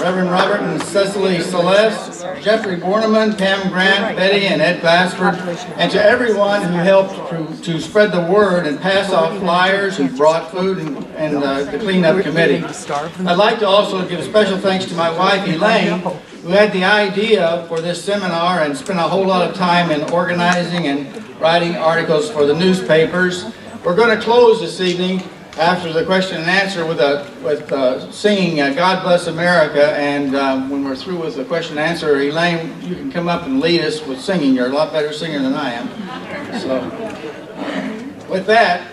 Reverend Robert and Cecily Celeste, Jeffrey Borneman, Pam Grant, Betty and Ed Glassford, and to everyone who helped to spread the word and pass out flyers and brought food and the cleanup committee. I'd like to also give special thanks to my wife Elaine, who had the idea for this seminar and spent a whole lot of time in organizing and writing articles for the newspapers. We're going to close this evening after the question and answer with singing God Bless America, and when we're through with the question and answer, Elaine, you can come up and lead us with singing. You're a lot better singer than I am. So, with that,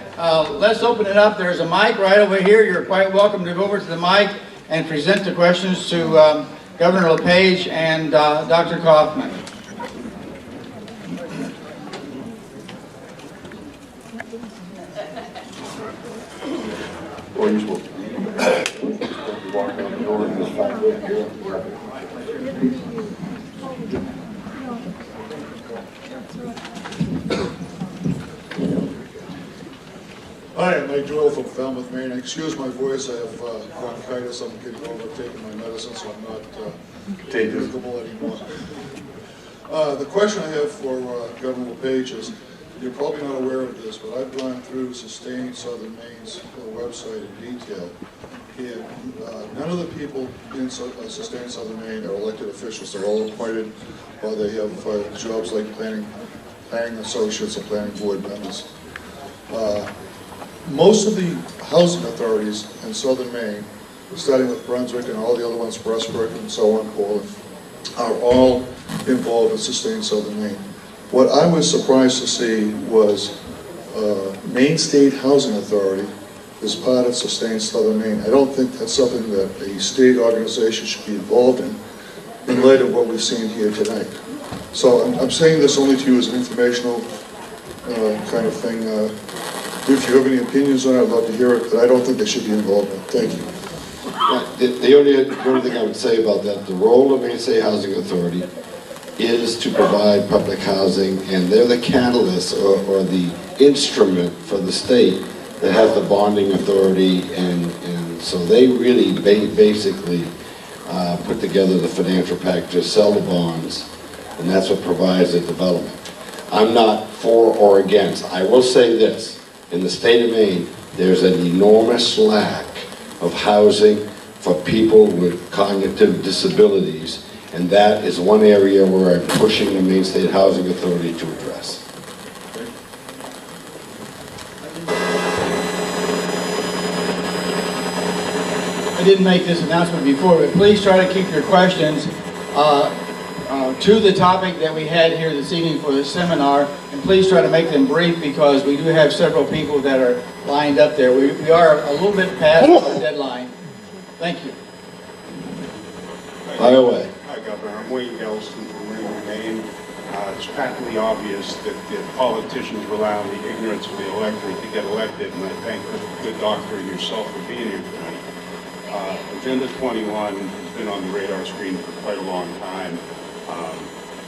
let's open it up. There's a mic right over here. You're quite welcome to go over to the mic and present the questions to Governor LePage and Dr. Coffman. Or you will walk out the door and just find it here. Hi, I'm Mike Joel from Falmouth, Maine. Excuse my voice, I have bronchitis. I'm getting over taking my medicine, so I'm not communicable anymore. The question I have for Governor LePage is, you're probably not aware of this, but I've gone through Sustain Southern Maine's website in detail, and none of the people in Sustain Southern Maine are elected officials. They're all appointed, or they have jobs like planning associates or planning board members. Most of the housing authorities in Southern Maine, starting with Brunswick and all the other ones, Pressburg and so on, Portland, are all involved in Sustain Southern Maine. What I was surprised to see was Maine State Housing Authority is part of Sustain Southern Maine. I don't think that's something that a state organization should be involved in light of what we've seen here tonight. So I'm saying this only to you as an informational kind of thing. If you have any opinions on it, I'd love to hear it, but I don't think they should be involved in it. Thank you. Yeah, the only thing I would say about that, the role of Maine State Housing Authority is to provide public housing, and they're the catalyst or the instrument for the state that has the bonding authority, and so they really basically put together the financial packages, sell the bonds, and that's what provides the development. I'm not for or against. I will say this, in the state of Maine, there's an enormous lack of housing for people with cognitive disabilities, and that is one area where I'm pushing the Maine State Housing Authority to address. I didn't make this announcement before, but please try to keep your questions to the topic that we had here this evening for the seminar, and please try to make them brief because we do have several people that are lined up there. We are a little bit past our deadline. Thank you. By the way. Hi, Governor. I'm Wayne Gelston from Raymond, Maine. It's patently obvious that the politicians rely on the ignorance of the electorate to get elected, and I thank the good doctor and yourself for being here tonight. Agenda 21 has been on the radar screen for quite a long time.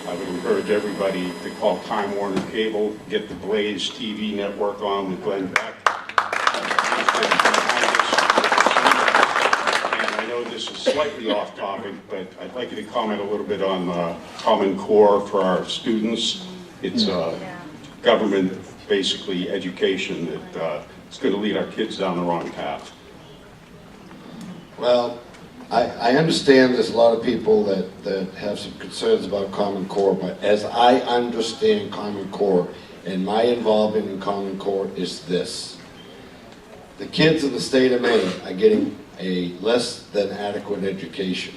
I would encourage everybody to call Time Warner Cable, get the Blaze TV network on with Glenn Beck. This is slightly off topic, but I'd like you to comment a little bit on Common Core for our students. It's government, basically, education that is going to lead our kids down the wrong path. Well, I understand there's a lot of people that have some concerns about Common Core, but as I understand Common Core, and my involvement in Common Core is this. The kids in the state of Maine are getting a less than adequate education.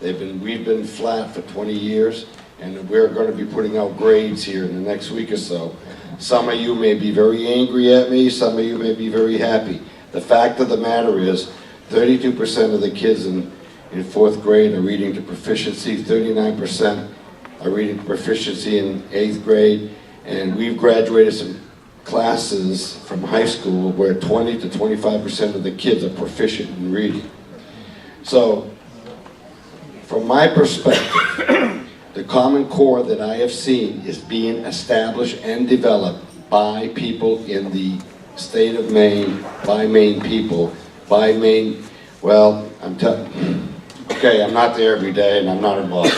We've been flat for 20 years, and we're going to be putting out grades here in the next week or so. Some of you may be very angry at me, some of you may be very happy. The fact of the matter is, 32% of the kids in fourth grade are reading to proficiency, 39% are reading to proficiency in 8th grade, and we've graduated some classes from high school where 20 to 25% of the kids are proficient in reading. So, from my perspective, the Common Core that I have seen is being established and developed by people in the state of Maine, by Maine people, by Maine, well, I'm telling you, okay, I'm not there every day and I'm not involved.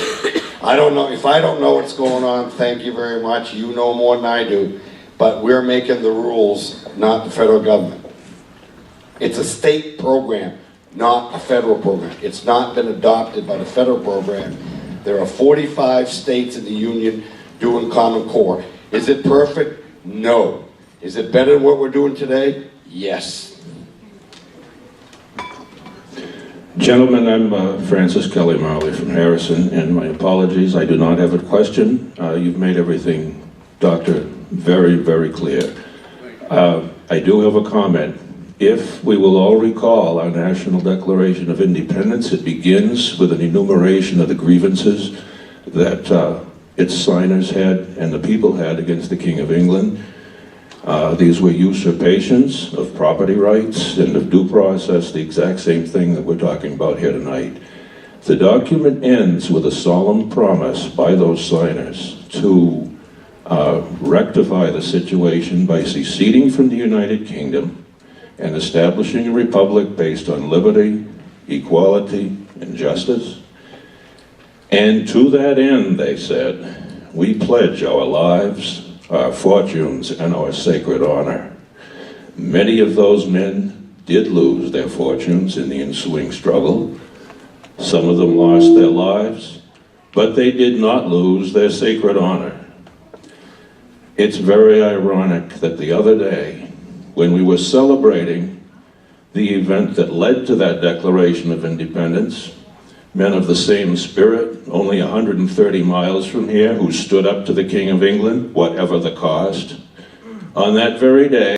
I don't know, if I don't know what's going on, thank you very much, you know more than I do, but we're making the rules, not the federal government. It's a state program, not a federal program. It's not been adopted by the federal program. There are 45 states in the union doing Common Core. Is it perfect? No. Is it better than what we're doing today? Yes. Gentlemen, I'm Francis Kelly Marley from Harrison, and my apologies, I do not have a question. You've made everything, Doctor, very, very clear. I do have a comment. If we will all recall our National Declaration of Independence, it begins with an enumeration of the grievances that its signers had and the people had against the King of England. These were usurpations of property rights and of due process, the exact same thing that we're talking about here tonight. The document ends with a solemn promise by those signers to rectify the situation by seceding from the United Kingdom and establishing a republic based on liberty, equality, and justice. And to that end, they said, we pledge our lives, our fortunes, and our sacred honor. Many of those men did lose their fortunes in the ensuing struggle. Some of them lost their lives, but they did not lose their sacred honor. It's very ironic that the other day, when we were celebrating the event that led to that Declaration of Independence, men of the same spirit, only 130 miles from here, who stood up to the King of England, whatever the cost, on that very day,